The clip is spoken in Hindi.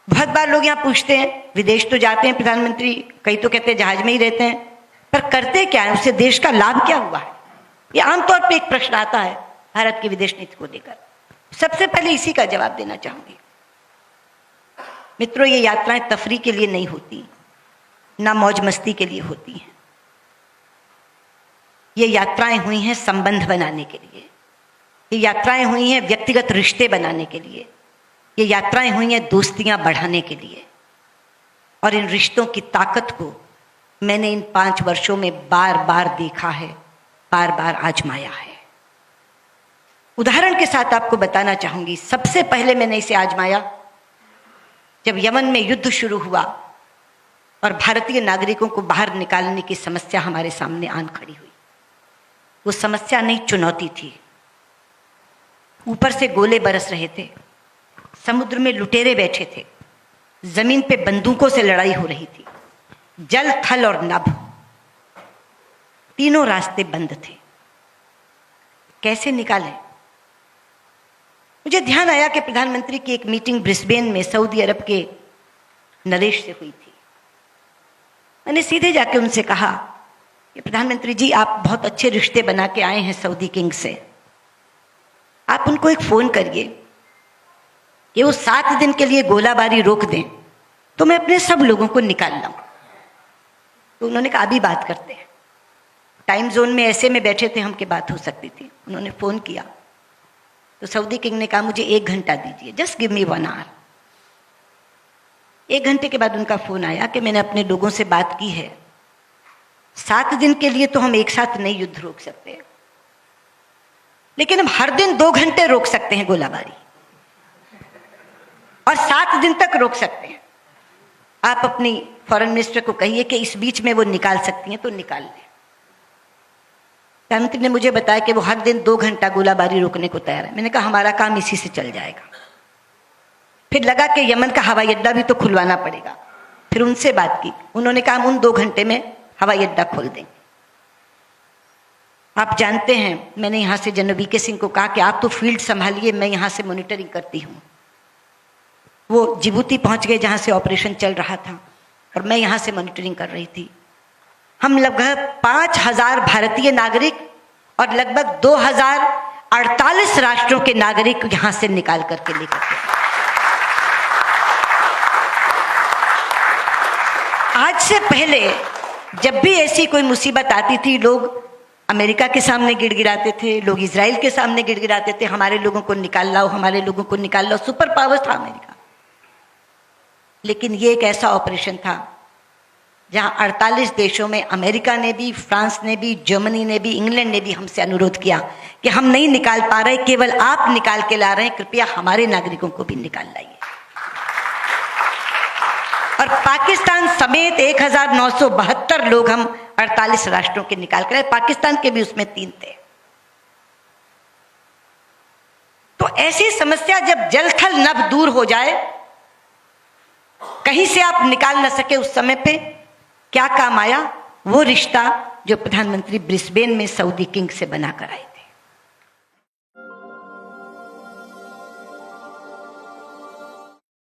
बहुत बार लोग यहाँ पूछते हैं, विदेश तो जाते हैं प्रधानमंत्री, कई तो कहते हैं जहाज में ही रहते हैं, पर करते क्या है, उससे देश का लाभ क्या हुआ है? ये आमतौर पे एक प्रश्न आता है भारत की विदेश नीति को लेकर। सबसे पहले इसी का जवाब देना चाहूंगी। मित्रों, ये यात्राएं तफरीह के लिए नहीं होती, ना मौज मस्ती के लिए होती हैं। ये यात्राएं हुई हैं संबंध बनाने के लिए, ये यात्राएं हुई हैं व्यक्तिगत रिश्ते बनाने के लिए, ये यात्राएं हुई हैं दोस्तियां बढ़ाने के लिए। और इन रिश्तों की ताकत को मैंने इन 5 वर्षों में बार बार देखा है, बार बार आजमाया है। उदाहरण के साथ आपको बताना चाहूंगी। सबसे पहले मैंने इसे आजमाया जब यमन में युद्ध शुरू हुआ और भारतीय नागरिकों को बाहर निकालने की समस्या हमारे सामने आन खड़ी हुई। वो समस्या नहीं, चुनौती थी। ऊपर से गोले बरस रहे थे, समुद्र में लुटेरे बैठे थे, जमीन पे बंदूकों से लड़ाई हो रही थी, जल थल और नभ, तीनों रास्ते बंद थे। कैसे निकालें? मुझे ध्यान आया कि प्रधानमंत्री की एक मीटिंग ब्रिस्बेन में सऊदी अरब के नरेश से हुई थी। मैंने सीधे जाके उनसे कहा कि प्रधानमंत्री जी, आप बहुत अच्छे रिश्ते बना के आए हैं सऊदी किंग से, आप उनको एक फोन करिए कि वो 7 दिन के लिए गोलाबारी रोक दें तो मैं अपने सब लोगों को निकाल लाऊं। तो उन्होंने कहा अभी बात करते हैं। टाइम जोन में ऐसे में बैठे थे हम कि बात हो सकती थी। उन्होंने फोन किया तो सऊदी किंग ने कहा मुझे 1 घंटा दीजिए, जस्ट गिव मी 1 आवर। 1 घंटे के बाद उनका फोन आया कि मैंने अपने लोगों से बात की है, 7 दिन के लिए तो हम एक साथ नहीं युद्ध रोक सकते, लेकिन हम हर दिन 2 घंटे रोक सकते हैं गोलाबारी, और 7 दिन तक रोक सकते हैं। आप अपनी फॉरेन मिनिस्टर को कहिए कि इस बीच में वो निकाल सकती हैं तो निकाल लें। प्रधानमंत्री ने मुझे बताया कि वो हर दिन 2 घंटा गोलाबारी रोकने को तैयार है। मैंने कहा हमारा काम इसी से चल जाएगा। फिर लगा कि यमन का हवाई अड्डा भी तो खुलवाना पड़ेगा। फिर उनसे बात की, उन्होंने कहा हम उन 2 घंटे में हवाई अड्डा खोल देंगे। आप जानते हैं, मैंने यहाँ से जनरल वीके सिंह को कहा कि आप तो फील्ड संभालिए, मैं यहाँ से मॉनिटरिंग करती हूँ। वो जिबूती पहुँच गए जहाँ से ऑपरेशन चल रहा था, और मैं यहाँ से मॉनिटरिंग कर रही थी। हम लगभग 5000 भारतीय नागरिक और लगभग 2048 राष्ट्रों के नागरिक यहाँ से निकाल करके लेकर गए। आज से पहले जब भी ऐसी कोई मुसीबत आती थी, लोग अमेरिका के सामने गिड़गिड़ाते थे, लोग इजराइल के सामने गिड़गिड़ाते थे, हमारे लोगों को निकाल लाओ, हमारे लोगों को निकाल लाओ। सुपर पावर था अमेरिका। लेकिन ये एक ऐसा ऑपरेशन था जहां 48 देशों में अमेरिका ने भी, फ्रांस ने भी, जर्मनी ने भी, इंग्लैंड ने भी हमसे अनुरोध किया कि हम नहीं निकाल पा रहे, केवल आप निकाल के ला रहे हैं, कृपया हमारे नागरिकों को भी निकाल लाइए। और पाकिस्तान समेत 1972 लोग हम 48 राष्ट्रों के निकाल कर, पाकिस्तान के भी उसमें 3 थे। तो ऐसी समस्या जब जल थल नभ दूर हो जाए, कहीं से आप निकाल न सके, उस समय पे क्या काम आया? वो रिश्ता जो प्रधानमंत्री ब्रिस्बेन में सऊदी किंग से बनाकर आए।